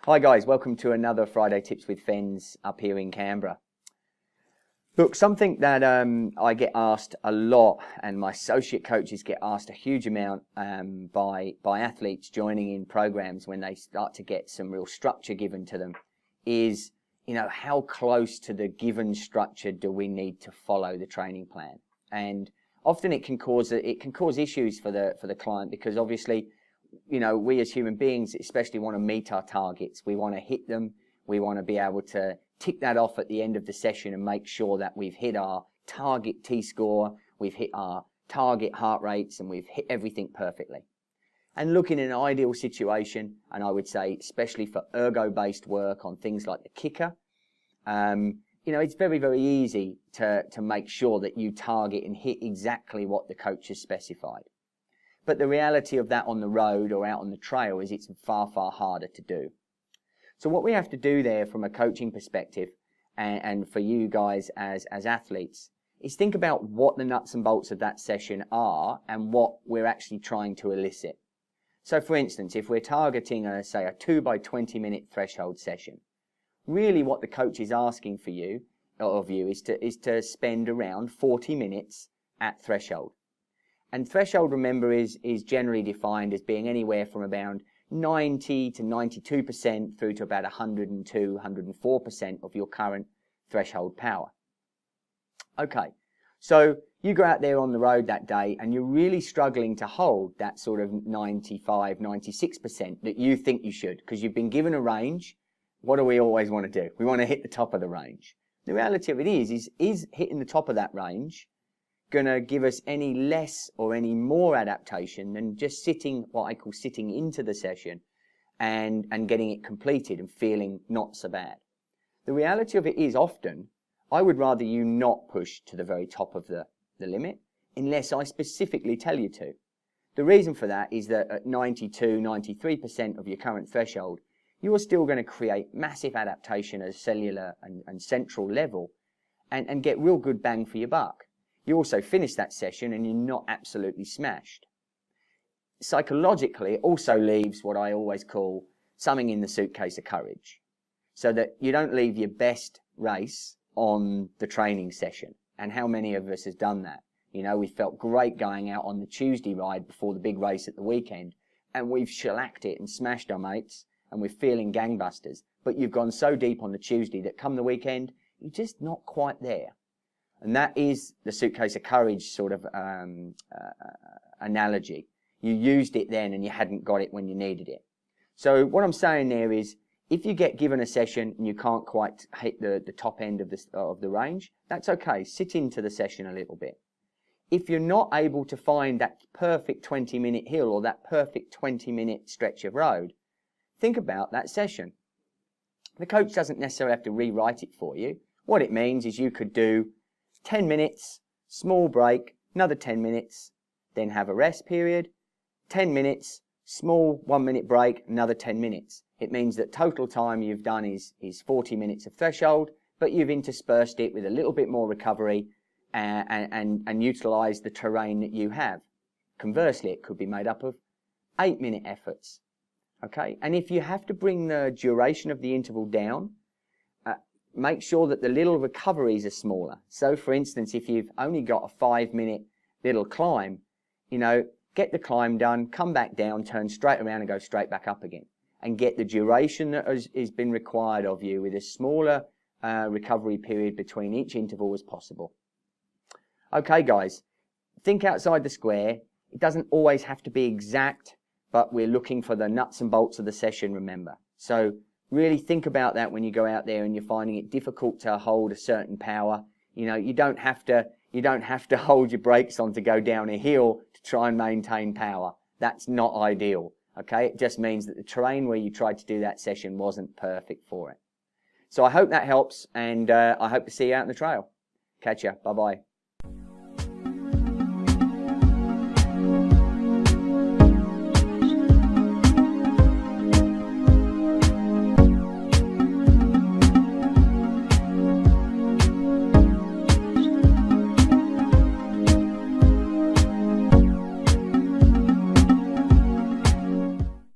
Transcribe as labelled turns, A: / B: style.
A: Hi guys, welcome to another Friday Tips with Fenz up here in Canberra. Look, something that I get asked a lot, and my associate coaches get asked a huge amount by athletes joining in programs when they start to get some real structure given to them, is, how close to the given structure do we need to follow the training plan? And often it can cause issues for the client, because obviously, we as human beings especially want to meet our targets. We want to hit them. We want to be able to tick that off at the end of the session and make sure that we've hit our target T-score, we've hit our target heart rates, and we've hit everything perfectly. And look, in an ideal situation, and I would say especially for ergo-based work on things like the kicker, it's very, very easy to make sure that you target and hit exactly what the coach has specified. But the reality of that on the road or out on the trail is it's far, far harder to do. So what we have to do there from a coaching perspective, and for you guys as athletes, is think about what the nuts and bolts of that session are and what we're actually trying to elicit. So for instance, if we're targeting a 2 by 20 minute threshold session, really what the coach is asking of you is to spend around 40 minutes at threshold. And threshold, remember, is generally defined as being anywhere from about 90 to 92% through to about 102, 104% of your current threshold power. Okay, so you go out there on the road that day and you're really struggling to hold that sort of 95, 96% that you think you should, because you've been given a range. What do we always want to do? We want to hit the top of the range. The reality of it is hitting the top of that range going to give us any less or any more adaptation than just what I call sitting into the session and getting it completed and feeling not so bad? The reality of it is, often I would rather you not push to the very top of the limit unless I specifically tell you to. The reason for that is that at 92, 93% of your current threshold, you're still going to create massive adaptation at a cellular and central level and get real good bang for your buck. You also finish that session and you're not absolutely smashed. Psychologically, it also leaves what I always call something in the suitcase of courage, so that you don't leave your best race on the training session. And how many of us has done that? We felt great going out on the Tuesday ride before the big race at the weekend, and we've shellacked it and smashed our mates, and we're feeling gangbusters. But you've gone so deep on the Tuesday that come the weekend, you're just not quite there. And that is the suitcase of courage sort of analogy. You used it then and you hadn't got it when you needed it. So what I'm saying there is, if you get given a session and you can't quite hit the top end of the range, that's okay. Sit into the session a little bit. If you're not able to find that perfect 20-minute hill or that perfect 20-minute stretch of road, think about that session. The coach doesn't necessarily have to rewrite it for you. What it means is you could do 10 minutes, small break, another 10 minutes, then have a rest period, 10 minutes, small 1-minute break, another 10 minutes. It means that total time you've done is 40 minutes of threshold, but you've interspersed it with a little bit more recovery and utilised the terrain that you have. Conversely, it could be made up of 8-minute efforts. Okay, and if you have to bring the duration of the interval down, make sure that the little recoveries are smaller. So for instance, if you've only got a 5-minute little climb, get the climb done, come back down, turn straight around and go straight back up again, and get the duration that has been required of you with a smaller recovery period between each interval as possible. Okay guys, think outside the square. It doesn't always have to be exact, but we're looking for the nuts and bolts of the session, remember. So really think about that when you go out there and you're finding it difficult to hold a certain power. You don't have to hold your brakes on to go down a hill to try and maintain power. That's not ideal. Okay, it just means that the terrain where you tried to do that session wasn't perfect for it. So I hope that helps, and I hope to see you out on the trail. Catch ya. Bye bye.